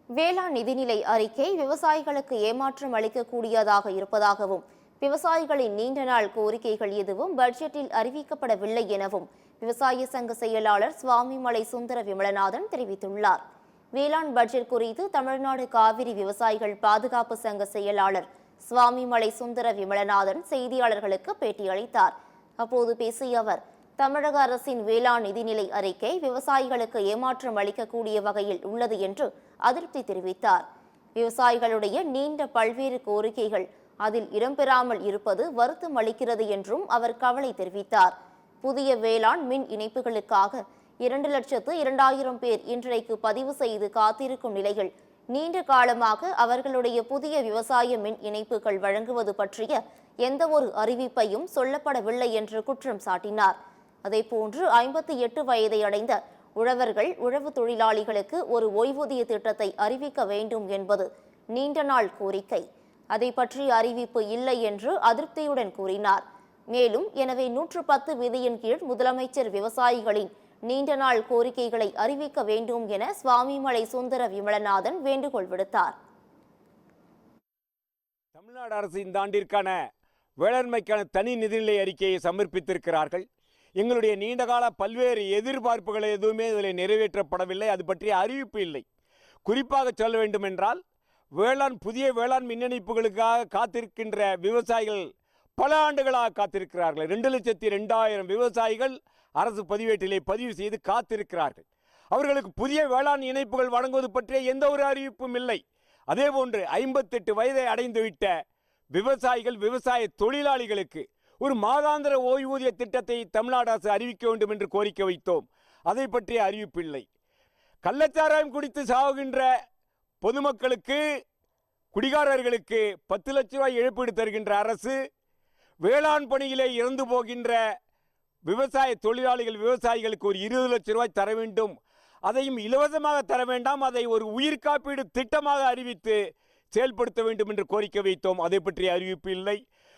வேளாண் நிதிநிலை அறிக்கை விவசாயிகளுக்கு ஏமாற்றம் அளிக்கக்கூடியதாக இருப்பதாகவும், விவசாயிகளின் நீண்ட நாள் கோரிக்கைகள் எதுவும் பட்ஜெட்டில் அறிவிக்கப்படவில்லை எனவும் விவசாய சங்க செயலாளர் சுவாமிமலை சுந்தர விமலநாதன் தெரிவித்துள்ளார். வேளாண் பட்ஜெட் குறித்து தமிழ்நாடு காவிரி விவசாயிகள் பாதுகாப்பு சங்க செயலாளர் சுவாமிமலை சுந்தர விமலநாதன் செய்தியாளர்களுக்கு பேட்டியளித்தார். அப்போது பேசிய அவர், தமிழக அரசின் வேளாண் நிதிநிலை அறிக்கை விவசாயிகளுக்கு ஏமாற்றம் அளிக்கக்கூடிய வகையில் உள்ளது என்று அதிருப்தி தெரிவித்தார். விவசாயிகளுடைய நீண்ட பல்வேறு கோரிக்கைகள் அதில் இடம்பெறாமல் இருப்பது வருத்தம் அளிக்கிறது என்றும் அவர் கவலை தெரிவித்தார். புதிய வேளாண் மின் இணைப்புகளுக்காக 2,02,000 பேர் இன்றைக்கு பதிவு செய்து காத்திருக்கும் நிலையில் நீண்ட காலமாக அவர்களுடைய புதிய விவசாய மின் இணைப்புகள் வழங்குவது பற்றிய எந்த ஒரு அறிவிப்பையும் சொல்லப்படவில்லை என்று குற்றம் சாட்டினார். அதேபோன்று 58 வயதை அடைந்த உழவர்கள், உழவு தொழிலாளிகளுக்கு ஒரு ஓய்வூதிய திட்டத்தை அறிவிக்க வேண்டும் என்பது நீண்ட நாள் கோரிக்கை. அதை பற்றிய அறிவிப்பு இல்லை என்று அதிருப்தியுடன் கூறினார். மேலும், எனவே 110 விதியின் கீழ் முதலமைச்சர் விவசாயிகளின் நீண்ட நாள் கோரிக்கைகளை அறிவிக்க வேண்டும் என சுவாமிமலை சுந்தர விமலநாதன் வேண்டுகோள் விடுத்தார். தமிழ்நாடு அரசு இந்த ஆண்டிற்கான வேளாண்மைக்கான தனி நிதிநிலை அறிக்கையை சமர்ப்பித்திருக்கிறார்கள். எங்களுடைய நீண்டகால பல்வேறு எதிர்பார்ப்புகள் எதுவுமே இதில் நிறைவேற்றப்படவில்லை. அது பற்றிய அறிவிப்பு இல்லை. குறிப்பாக சொல்ல வேண்டும் என்றால், புதிய வேளாண் மின் இணைப்புகளுக்காக காத்திருக்கின்ற விவசாயிகள் பல ஆண்டுகளாக காத்திருக்கிறார்கள். 2,02,000 விவசாயிகள் அரசு பதிவேட்டிலே பதிவு செய்து காத்திருக்கிறார்கள். அவர்களுக்கு புதிய வேளாண் இணைப்புகள் வழங்குவது பற்றிய எந்த ஒரு அறிவிப்பும் இல்லை. அதேபோன்று 58 வயதை அடைந்துவிட்ட விவசாயிகள், விவசாய தொழிலாளிகளுக்கு ஒரு மாதாந்திர ஓய்வூதிய திட்டத்தை தமிழ்நாடு அரசு அறிவிக்க வேண்டும் என்று கோரிக்கை வைத்தோம். அதை பற்றிய அறிவிப்பில்லை. கள்ளச்சாராயம் குடித்து சாகுகின்ற பொதுமக்களுக்கு, குடிகாரர்களுக்கு 10 லட்ச ரூபாய் இழப்பீடு தருகின்ற அரசு, வேளாண் பணியிலே இறந்து போகின்ற விவசாய தொழிலாளிகள், விவசாயிகளுக்கு ஒரு 20 லட்ச ரூபாய் தர வேண்டும். அதையும் இலவசமாக தர வேண்டாம், அதை ஒரு உயிர் காப்பீடு திட்டமாக அறிவித்து செயல்படுத்த வேண்டும் என்று கோரிக்கை வைத்தோம். அதை பற்றிய அறிவிப்பு இல்லை.